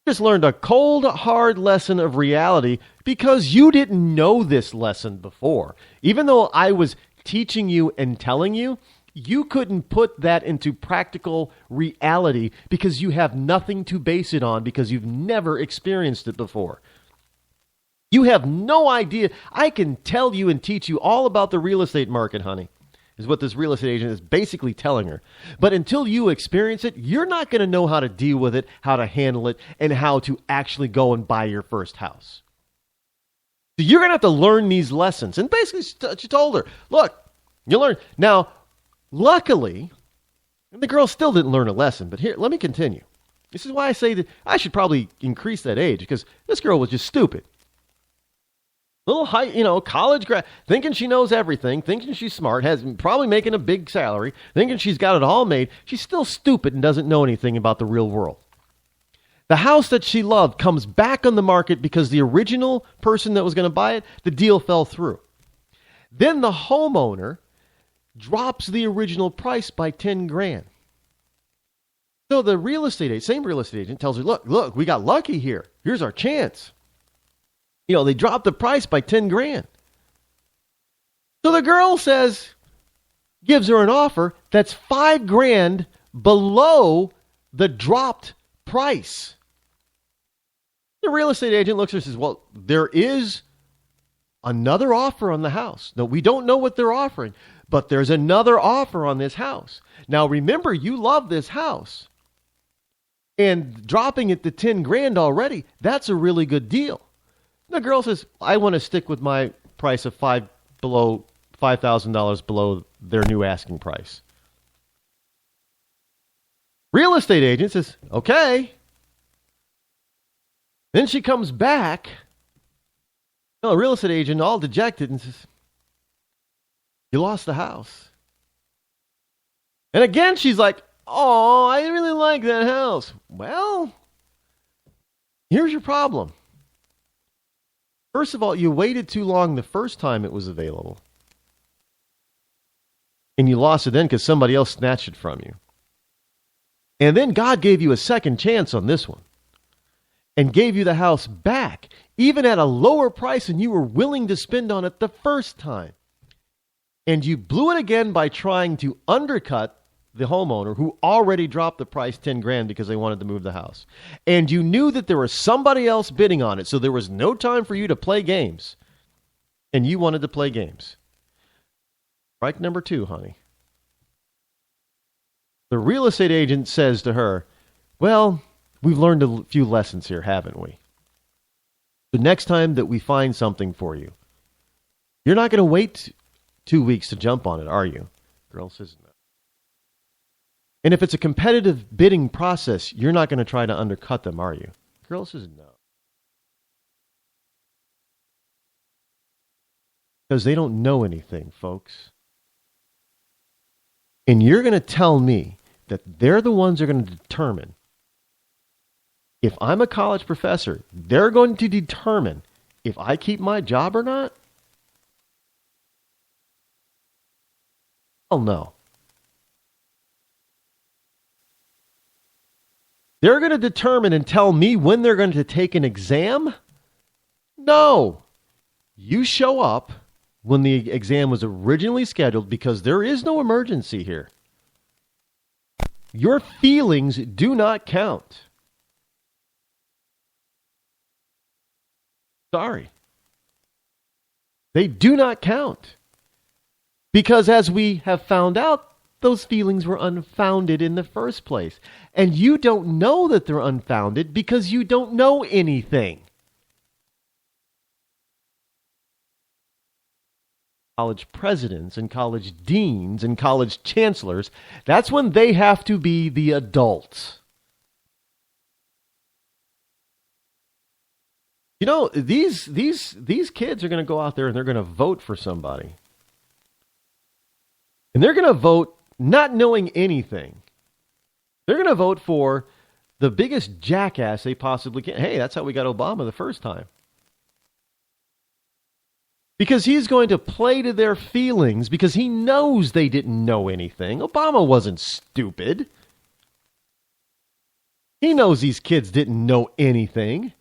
Just learned a cold, hard lesson of reality because you didn't know this lesson before. Even though I was teaching you and telling you, you couldn't put that into practical reality because you have nothing to base it on because you've never experienced it before. You have no idea. I can tell you and teach you all about the real estate market, honey, is what this real estate agent is basically telling her. But until you experience it, you're not going to know how to deal with it, how to handle it, and how to actually go and buy your first house. So you're going to have to learn these lessons. And basically, she told her, look, you learn. Now, luckily, and the girl still didn't learn a lesson, but here, let me continue. This is why I say that I should probably increase that age, because this girl was just stupid. Little high, college grad, thinking she knows everything, thinking she's smart, probably making a big salary, thinking she's got it all made. She's still stupid and doesn't know anything about the real world. The house that she loved comes back on the market because the original person that was going to buy it, the deal fell through. Then the homeowner drops the original price by 10 grand. So the same real estate agent tells her, look, we got lucky here. Here's our chance. They dropped the price by 10 grand. So the girl gives her an offer that's 5 grand below the dropped price. The real estate agent looks at her and says, well, there is another offer on the house. No, we don't know what they're offering, but there's another offer on this house. Now, remember, you love this house. And dropping it to 10 grand already, that's a really good deal. The girl says, I want to stick with my price of $5,000 below their new asking price. Real estate agent says, okay. Then she comes back. The real estate agent, all dejected, and says, you lost the house. And again, she's like, oh, I really like that house. Well, here's your problem. First of all, you waited too long the first time it was available. And you lost it then because somebody else snatched it from you. And then God gave you a second chance on this one. And gave you the house back, even at a lower price than you were willing to spend on it the first time. And you blew it again by trying to undercut the homeowner who already dropped the price 10 grand because they wanted to move the house. And you knew that there was somebody else bidding on it, so there was no time for you to play games. And you wanted to play games. Strike number 2, honey. The real estate agent says to her, well, we've learned a few lessons here, haven't we? The next time that we find something for you, you're not going to wait 2 weeks to jump on it, are you? Girl says no. And if it's a competitive bidding process, you're not going to try to undercut them, are you? Girl says no. Because they don't know anything, folks. And you're going to tell me that they're the ones who are going to determine. If I'm a college professor, they're going to determine if I keep my job or not? Hell no. They're going to determine and tell me when they're going to take an exam? No. You show up when the exam was originally scheduled because there is no emergency here. Your feelings do not count. Sorry. They do not count. Because as we have found out, those feelings were unfounded in the first place. And you don't know that they're unfounded because you don't know anything. College presidents and college deans and college chancellors, that's when they have to be the adults. You know, these kids are going to go out there and they're going to vote for somebody. And they're going to vote not knowing anything. They're going to vote for the biggest jackass they possibly can. Hey, that's how we got Obama the first time. Because he's going to play to their feelings because he knows they didn't know anything. Obama wasn't stupid. He knows these kids didn't know anything.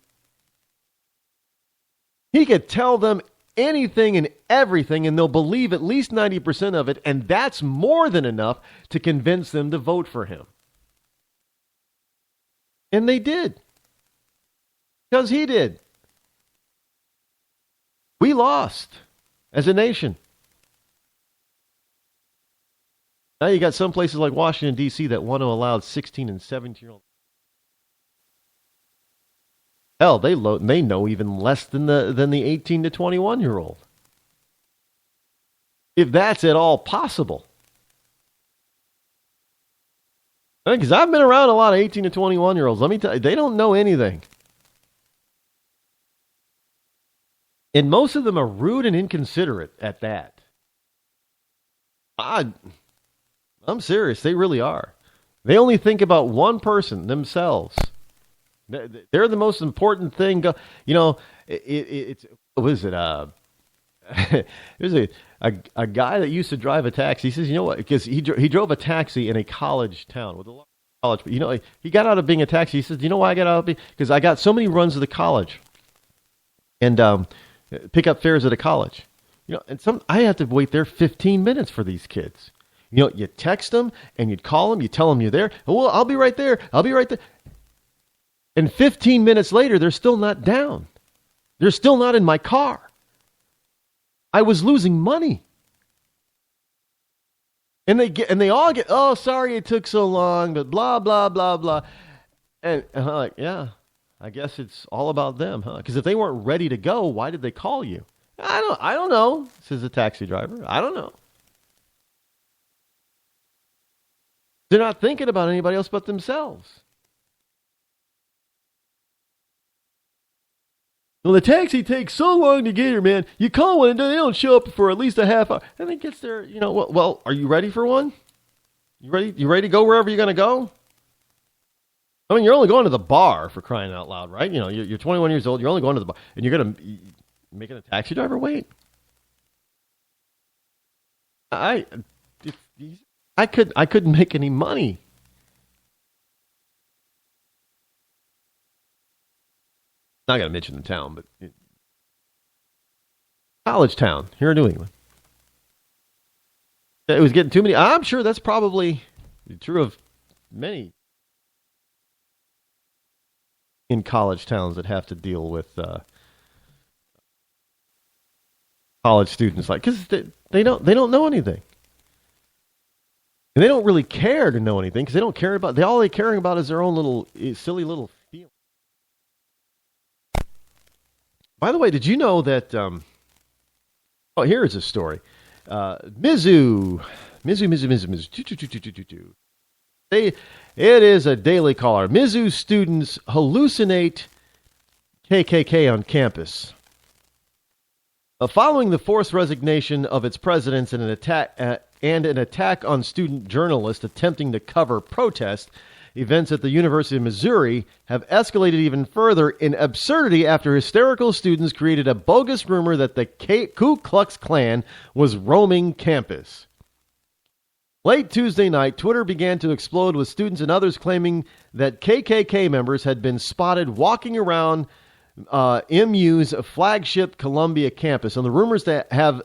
He could tell them anything and everything, and they'll believe at least 90% of it, and that's more than enough to convince them to vote for him. And they did. Because he did. We lost as a nation. Now you got some places like Washington, D.C. that want to allow 16 and 17-year-olds. Hell, they know even less than the 18 to 21-year-old. If that's at all possible. Because I've been around a lot of 18 to 21-year-olds. Let me tell you, they don't know anything. And most of them are rude and inconsiderate at that. I'm serious. They really are. They only think about one person, themselves. They're the most important thing. You know, it's what is it? There's a guy that used to drive a taxi. He says, you know what? Because he drove a taxi in a college town with a lot of college. But you know, he got out of being a taxi. He says, you know why I got out of being? Because I got so many runs to the college, and pick up fares at a college. You know, and I have to wait there 15 minutes for these kids. You know, you text them and you call them. You tell them you're there. Well, I'll be right there. I'll be right there. And 15 minutes later, they're still not down. They're still not in my car. I was losing money. And they all get, oh, sorry it took so long, but blah, blah, blah, blah. And I'm like, yeah, I guess it's all about them, huh? Because if they weren't ready to go, why did they call you? I don't know, says the taxi driver. I don't know. They're not thinking about anybody else but themselves. Well, the taxi takes so long to get here, man. You call one and they don't show up for at least a half hour. And it gets there, you know, well, are you ready for one? You ready to go wherever you're going to go? I mean, you're only going to the bar, for crying out loud, right? You know, you're 21 years old. You're only going to the bar. And you're going to making a taxi driver wait? I couldn't make any money. Not going to mention the town, but college town here in New England. It was getting too many. I'm sure that's probably true of many in college towns that have to deal with college students, like, because they don't know anything, and they don't really care to know anything because they don't care about. All they caring about is their own little silly little feeling. By the way, did you know that? Here is a story. Mizzou. It is a Daily Caller. Mizzou students hallucinate KKK on campus. Following the forced resignation of its presidents and an attack on student journalists attempting to cover protest, events at the University of Missouri have escalated even further in absurdity after hysterical students created a bogus rumor that the Ku Klux Klan was roaming campus. Late Tuesday night, Twitter began to explode with students and others claiming that KKK members had been spotted walking around MU's flagship Columbia campus, and the rumors that have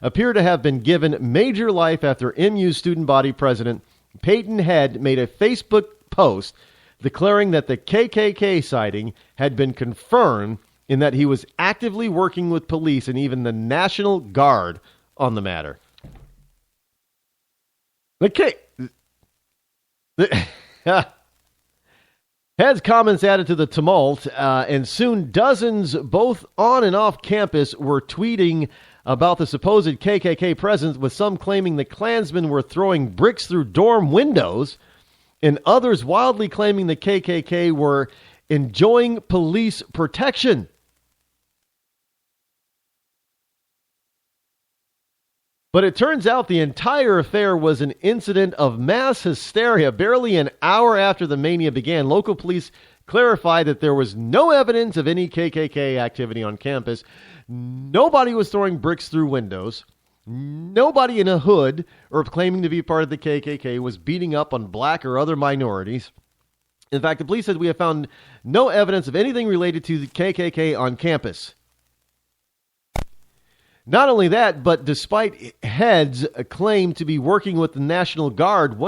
appear to have been given major life after MU student body president Peyton Head made a Facebook post declaring that the KKK sighting had been confirmed in that he was actively working with police and even the National Guard on the matter. Head's comments added to the tumult, and soon dozens, both on and off campus, were tweeting about the supposed KKK presence, with some claiming the Klansmen were throwing bricks through dorm windows, and others wildly claiming the KKK were enjoying police protection. But it turns out the entire affair was an incident of mass hysteria. Barely an hour after the mania began, local police clarified that there was no evidence of any KKK activity on campus. Nobody was throwing bricks through windows. Nobody in a hood or claiming to be part of the KKK was beating up on black or other minorities. In fact, the police said we have found no evidence of anything related to the KKK on campus. Not only that, but despite heads claim to be working with the National Guard,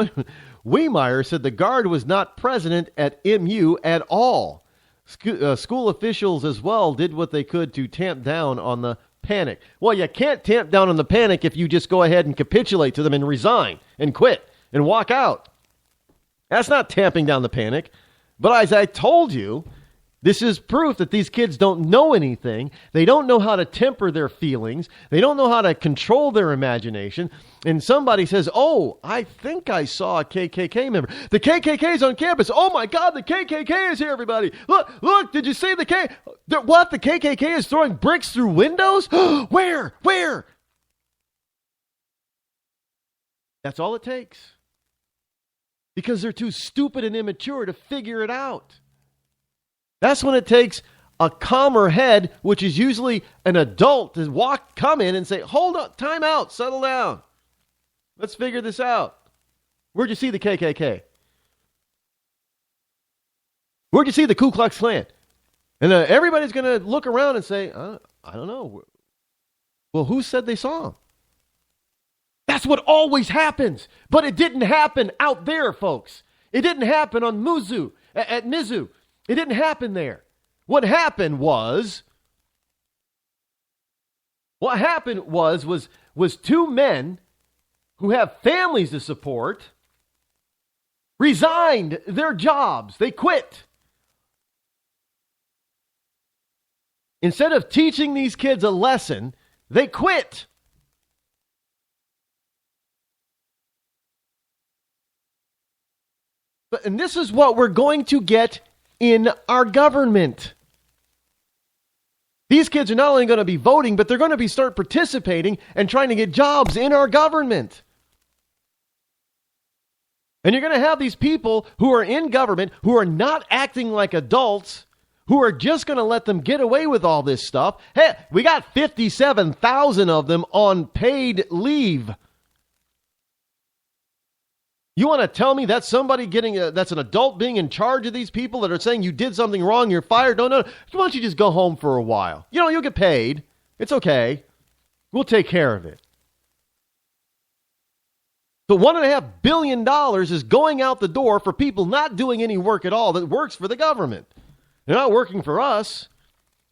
Wiemeyer said the Guard was not present at MU at all. School officials as well did what they could to tamp down on the panic. Well, you can't tamp down on the panic if you just go ahead and capitulate to them and resign and quit and walk out. That's not tamping down the panic. But as I told you, this is proof that these kids don't know anything. They don't know how to temper their feelings. They don't know how to control their imagination. And somebody says, oh, I think I saw a KKK member. The KKK is on campus. Oh, my God, the KKK is here, everybody. Look, did you see the what? The KKK is throwing bricks through windows? Where? That's all it takes. Because they're too stupid and immature to figure it out. That's when it takes a calmer head, which is usually an adult, to come in and say, hold on, time out, settle down. Let's figure this out. Where'd you see the KKK? Where'd you see the Ku Klux Klan? And everybody's going to look around and say, I don't know. Well, who said they saw them? That's what always happens. But it didn't happen out there, folks. It didn't happen on Mizzou, at Mizzou. It didn't happen there. What happened was two men who have families to support resigned their jobs. They quit. Instead of teaching these kids a lesson, they quit. And this is what we're going to get in our government. These kids are not only going to be voting, but they're going to start participating and trying to get jobs in our government. And you're going to have these people who are in government who are not acting like adults, who are just going to let them get away with all this stuff. Hey, we got 57,000 of them on paid leave. You want to tell me that's somebody that's an adult being in charge of these people that are saying you did something wrong, you're fired? No. Why don't you just go home for a while? You'll get paid. It's okay. We'll take care of it. So $1.5 billion is going out the door for people not doing any work at all that works for the government. They're not working for us.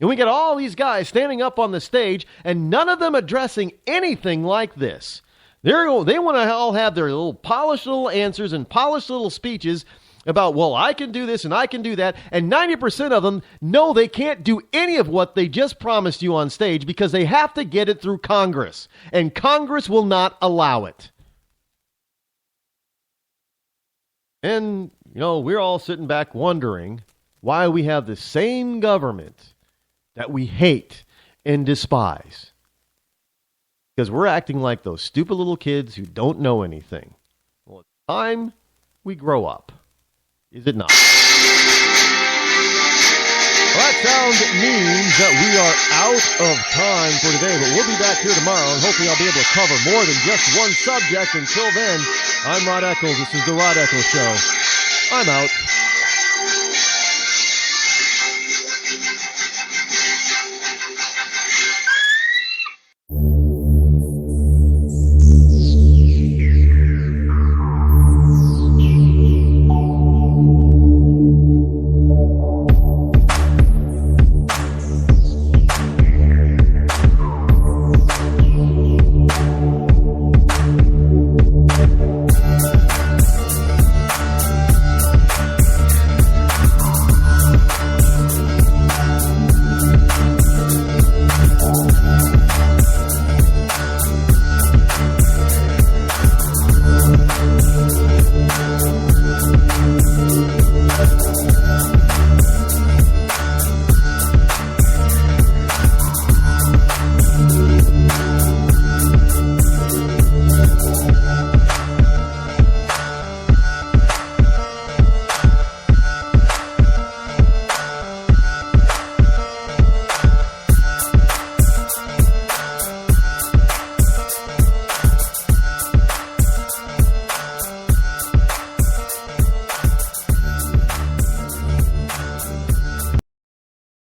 And we got all these guys standing up on the stage and none of them addressing anything like this. They want to all have their little polished little answers and polished little speeches about, well, I can do this and I can do that. And 90% of them know they can't do any of what they just promised you on stage because they have to get it through Congress. And Congress will not allow it. And, we're all sitting back wondering why we have the same government that we hate and despise. Because we're acting like those stupid little kids who don't know anything. Well, it's time we grow up. Is it not? Well, that sound means that we are out of time for today, but we'll be back here tomorrow, and hopefully I'll be able to cover more than just one subject. Until then, I'm Rod Eccles. This is The Rod Eccles Show. I'm out.